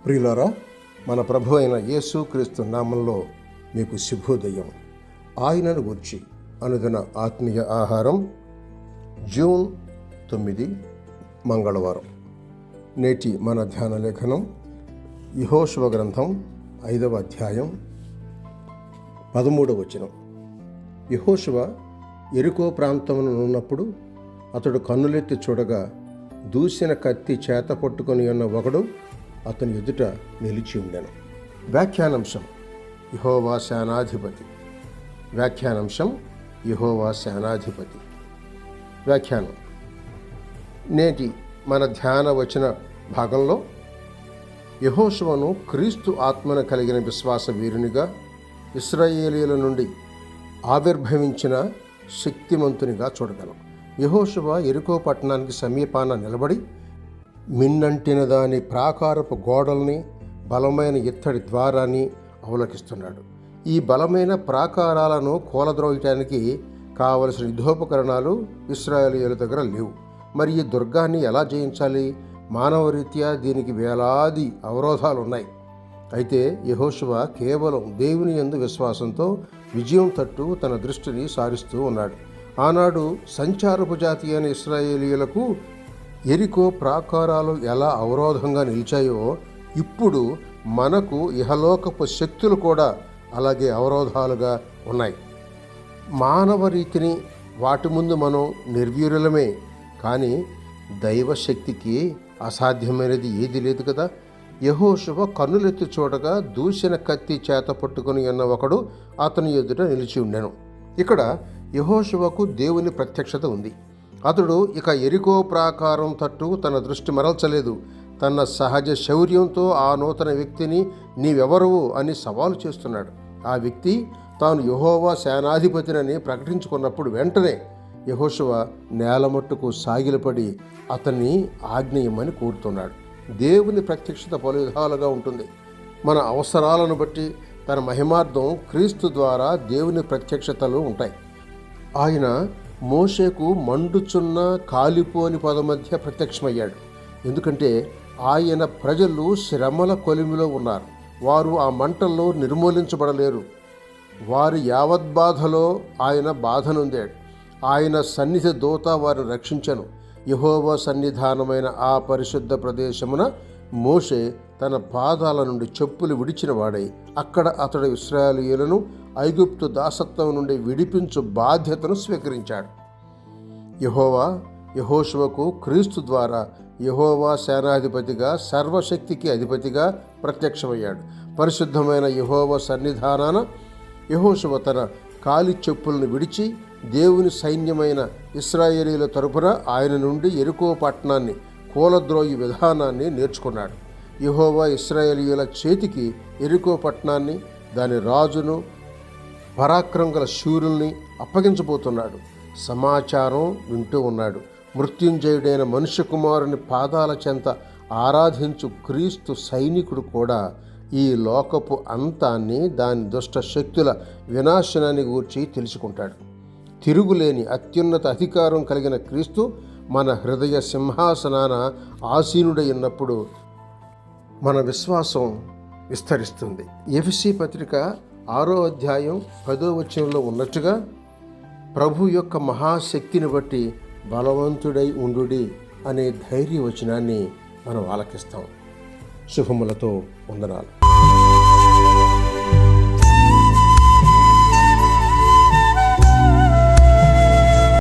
ప్రియులారా, మన ప్రభు అయిన యేసు క్రీస్తు నామంలో మీకు శుభోదయం. ఆయనను గూర్చి అనుదిన ఆత్మీయ ఆహారం, జూన్ 9 మంగళవారం. నేటి మన ధ్యాన లేఖనం యెహోషువ గ్రంథం 5వ అధ్యాయం 13వ వచనం. యెహోషువ యెరికో ప్రాంతంలో ఉన్నప్పుడు అతడు కన్నులెత్తి చూడగా దూసిన కత్తి చేత పట్టుకొని ఉన్న ఒకడు అతని ఎదుట నిలిచి ఉండెను. వ్యాఖ్యానాంశం యెహోవా సేనాధిపతి. వ్యాఖ్యానాంశం యెహోవా సేనాధిపతి. వ్యాఖ్యానం. నేటి మన ధ్యాన వచన భాగంలో యెహోషువను క్రీస్తు ఆత్మను కలిగిన విశ్వాస వీరునిగా, ఇశ్రాయేలీయుల నుండి ఆవిర్భవించిన శక్తిమంతునిగా చూడగలం. యెహోషువ యెరికో పట్టణానికి సమీపాన నిలబడి మిన్నంటిన దాని ప్రాకారపు గోడల్ని, బలమైన ఇత్తడి ద్వారాన్ని అవలోకిస్తున్నాడు. ఈ బలమైన ప్రాకారాలను కూలద్రోయటానికి కావలసిన యుద్ధోపకరణాలు ఇశ్రాయేలీయుల దగ్గర లేవు. మరి ఈ దుర్గాన్ని ఎలా జయించాలి? మానవరీత్యా దీనికి వేలాది అవరోధాలు ఉన్నాయి. అయితే యెహోషువ కేవలం దేవుని యందు విశ్వాసంతో విజయం తట్టు తన దృష్టిని సారిస్తూ ఉన్నాడు. ఆనాడు సంచారపు జాతి అయిన ఇశ్రాయేలీయులకు యెరికో ప్రాకారాలు ఎలా అవరోధంగా నిలిచాయో, ఇప్పుడు మనకు ఇహలోకపు శక్తులు కూడా అలాగే అవరోధాలుగా ఉన్నాయి. మానవ రీతిని వాటి ముందు మనం నిర్వీర్యులమే, కానీ దైవశక్తికి అసాధ్యమైనది ఏది లేదు కదా. యెహోషువ కన్నులెత్తి చూడగా దూసిన కత్తి చేత పట్టుకుని ఉన్న ఒకడు అతని ఎదుట నిలిచి ఉండెను. ఇక్కడ యెహోషువకు దేవుని ప్రత్యక్షత ఉంది. అతడు ఇక యెరికో ప్రాకారం తట్టు తన దృష్టి మరల్చలేదు. తన సహజ శౌర్యంతో ఆ నూతన వ్యక్తిని నీవెవరువు అని సవాలు చేస్తున్నాడు. ఆ వ్యక్తి తాను యెహోవా సేనాధిపతినని ప్రకటించుకున్నప్పుడు వెంటనే యెహోషువ నేలమట్టుకు సాగిలపడి అతన్ని ఆజ్ఞేయమని కోరుతున్నాడు. దేవుని ప్రత్యక్షత పలు విధాలుగా ఉంటుంది. మన అవసరాలను బట్టి తన మహిమార్థం క్రీస్తు ద్వారా దేవుని ప్రత్యక్షతలు ఉంటాయి. ఆయన మోషేకు మండుచున్న కాలిపోని పొద మధ్య ప్రత్యక్షమయ్యాడు. ఎందుకంటే ఆయన ప్రజలు శ్రమల కొలిమిలో ఉన్నారు. వారు ఆ మంటల్లో నిర్మూలించబడలేరు. వారి యావద్బాధలో ఆయన బాధనుందాడు. ఆయన సన్నిధి దూత వారిని రక్షించను. యెహోవా సన్నిధానమైన ఆ పరిశుద్ధ ప్రదేశమున మోషే తన పాదాల నుండి చెప్పులు విడిచిన వాడై అక్కడ అతడు ఇశ్రాయేలీయులను ఐగుప్తు దాసత్వం నుండి విడిపించు బాధ్యతను స్వీకరించాడు. యెహోషువకు క్రీస్తు ద్వారా యెహోవా సేనాధిపతిగా, సర్వశక్తికి అధిపతిగా ప్రత్యక్షమయ్యాడు. పరిశుద్ధమైన యెహోవా సన్నిధానాన యెహోషువ తన కాలి చెప్పులను విడిచి దేవుని సైన్యమైన ఇశ్రాయేలీయుల తరపున ఆయన నుండి యెరికో పట్టణాన్ని కూలద్రోయి విధానాన్ని నేర్చుకున్నాడు. యెహోవా ఇశ్రాయేలీయుల చేతికి యెరికో పట్టణాన్ని, దాని రాజును, పరాక్రమం గల శూరుల్ని అప్పగించబోతున్నాడు. సమాచారం వింటూ ఉన్నాడు. మృత్యుంజయుడైన మనుష్య కుమారుని పాదాల చెంత ఆరాధించు క్రీస్తు సైనికుడు కూడా ఈ లోకపు అంతాన్ని, దాని దుష్ట శక్తుల వినాశనాన్ని గూర్చి తెలుసుకుంటాడు. తిరుగులేని అత్యున్నత అధికారం కలిగిన క్రీస్తు మన హృదయ సింహాసనాన ఆసీనుడై ఉన్నప్పుడు మన విశ్వాసం విస్తరిస్తుంది. ఎఫెసీ పత్రిక 6వ అధ్యాయం 10వ వచనంలో ఉన్నట్టుగా ప్రభు యొక్క మహాశక్తిని బట్టి బలవంతుడై ఉండుడి అనే ధైర్యవచనాన్ని మనం ఆలకిస్తాం. శుభములతో వందనాలు.